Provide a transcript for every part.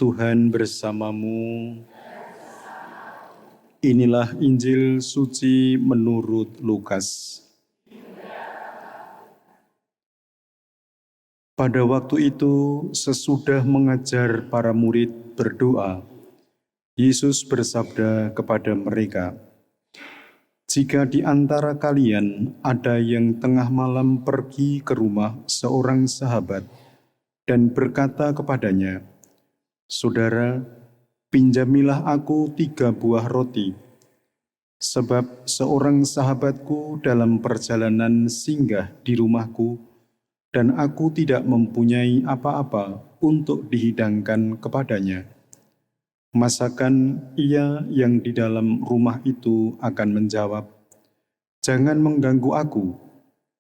Tuhan bersamamu. Inilah Injil suci menurut Lukas. Pada waktu itu, sesudah mengajar para murid berdoa, Yesus bersabda kepada mereka, "Jika di antara kalian ada yang tengah malam pergi ke rumah seorang sahabat dan berkata kepadanya, 'Saudara, pinjamilah aku 3 buah roti, sebab seorang sahabatku dalam perjalanan singgah di rumahku dan aku tidak mempunyai apa-apa untuk dihidangkan kepadanya.' Masakan ia yang di dalam rumah itu akan menjawab, 'Jangan mengganggu aku,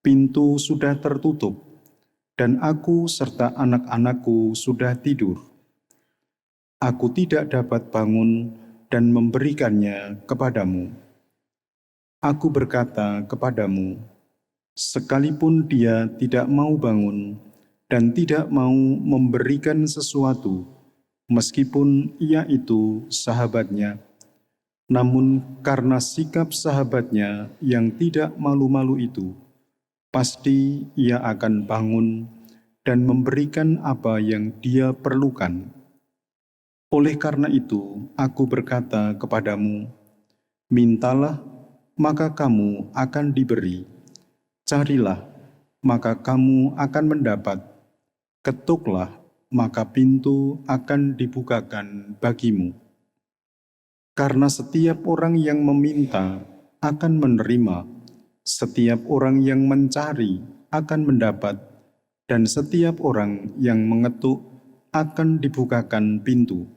pintu sudah tertutup, dan aku serta anak-anakku sudah tidur. Aku tidak dapat bangun dan memberikannya kepadamu.' Aku berkata kepadamu, sekalipun dia tidak mau bangun dan tidak mau memberikan sesuatu, meskipun ia itu sahabatnya, namun karena sikap sahabatnya yang tidak malu-malu itu, pasti ia akan bangun dan memberikan apa yang dia perlukan. Oleh karena itu, aku berkata kepadamu, mintalah, maka kamu akan diberi. Carilah, maka kamu akan mendapat. Ketuklah, maka pintu akan dibukakan bagimu. Karena setiap orang yang meminta akan menerima, setiap orang yang mencari akan mendapat, dan setiap orang yang mengetuk akan dibukakan pintu.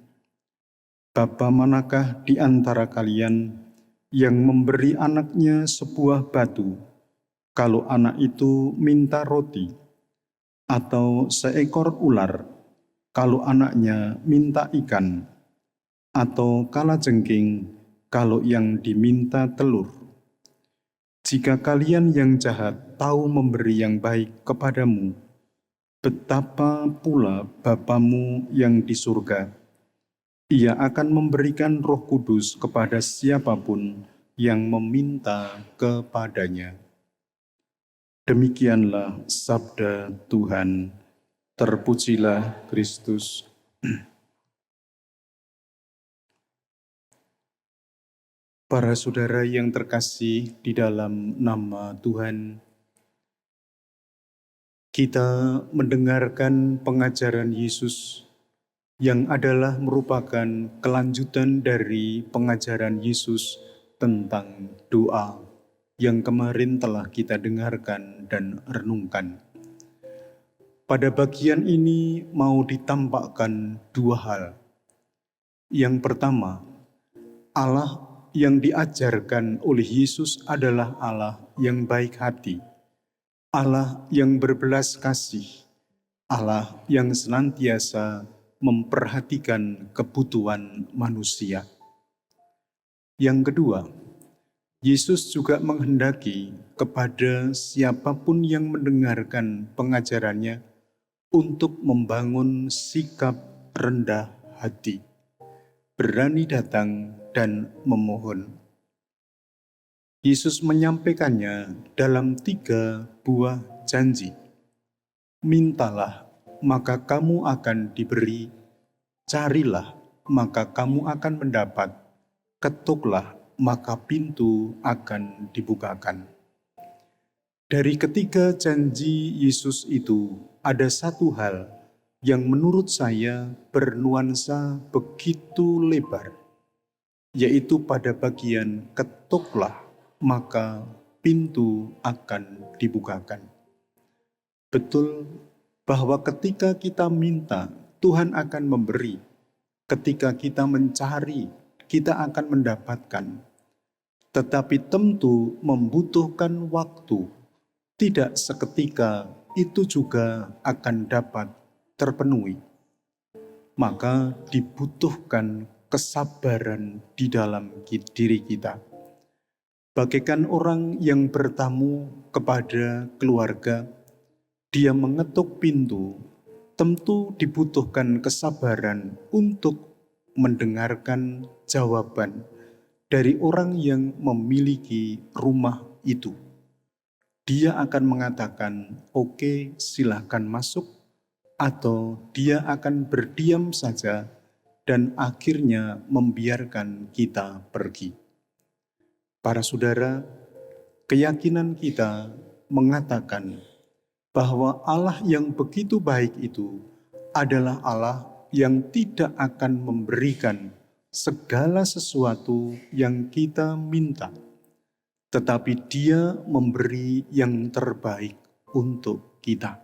Bapa manakah di antara kalian yang memberi anaknya sebuah batu, kalau anak itu minta roti, atau seekor ular, kalau anaknya minta ikan, atau kalajengking, kalau yang diminta telur? Jika kalian yang jahat tahu memberi yang baik kepadamu, betapa pula Bapamu yang di surga. Ia akan memberikan Roh Kudus kepada siapapun yang meminta kepadanya." Demikianlah sabda Tuhan. Terpujilah Kristus. Para saudara yang terkasih di dalam nama Tuhan, kita mendengarkan pengajaran Yesus yang adalah merupakan kelanjutan dari pengajaran Yesus tentang doa yang kemarin telah kita dengarkan dan renungkan. Pada bagian ini mau ditampakkan 2 hal. Yang pertama, Allah yang diajarkan oleh Yesus adalah Allah yang baik hati, Allah yang berbelas kasih, Allah yang senantiasa memperhatikan kebutuhan manusia. Yang kedua, Yesus juga menghendaki kepada siapapun yang mendengarkan pengajarannya untuk membangun sikap rendah hati, berani datang dan memohon. Yesus menyampaikannya dalam 3 buah janji. Mintalah, maka kamu akan diberi. Carilah, maka kamu akan mendapat. Ketuklah, maka pintu akan dibukakan. Dari ketiga janji Yesus itu, ada satu hal yang menurut saya bernuansa begitu lebar, yaitu pada bagian ketuklah, maka pintu akan dibukakan. Betul bahwa ketika kita minta, Tuhan akan memberi. Ketika kita mencari, kita akan mendapatkan. Tetapi tentu membutuhkan waktu. Tidak seketika itu juga akan dapat terpenuhi. Maka dibutuhkan kesabaran di dalam diri kita. Bagaikan orang yang bertamu kepada keluarga, dia mengetuk pintu, tentu dibutuhkan kesabaran untuk mendengarkan jawaban dari orang yang memiliki rumah itu. Dia akan mengatakan, "Oke, silahkan masuk," atau dia akan berdiam saja dan akhirnya membiarkan kita pergi. Para saudara, keyakinan kita mengatakan bahwa Allah yang begitu baik itu adalah Allah yang tidak akan memberikan segala sesuatu yang kita minta, tetapi Dia memberi yang terbaik untuk kita.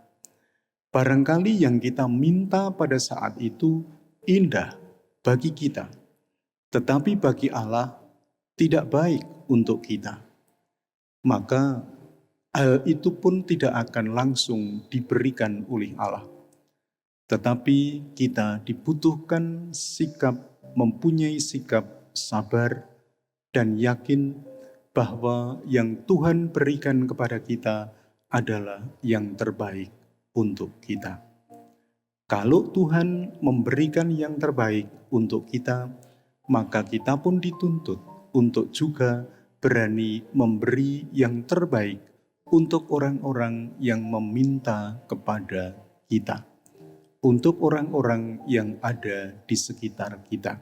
Barangkali yang kita minta pada saat itu indah bagi kita, tetapi bagi Allah tidak baik untuk kita. Maka hal itu pun tidak akan langsung diberikan oleh Allah. Tetapi kita dibutuhkan mempunyai sikap sabar dan yakin bahwa yang Tuhan berikan kepada kita adalah yang terbaik untuk kita. Kalau Tuhan memberikan yang terbaik untuk kita, maka kita pun dituntut untuk juga berani memberi yang terbaik untuk orang-orang yang meminta kepada kita, untuk orang-orang yang ada di sekitar kita.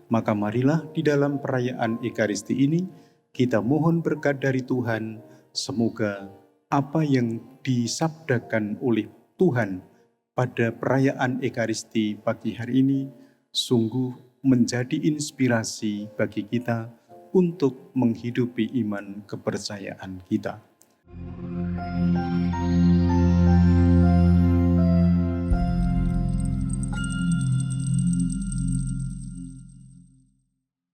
Maka marilah di dalam perayaan Ekaristi ini kita mohon berkat dari Tuhan, semoga apa yang disabdakan oleh Tuhan pada perayaan Ekaristi pagi hari ini sungguh menjadi inspirasi bagi kita untuk menghidupi iman kepercayaan kita.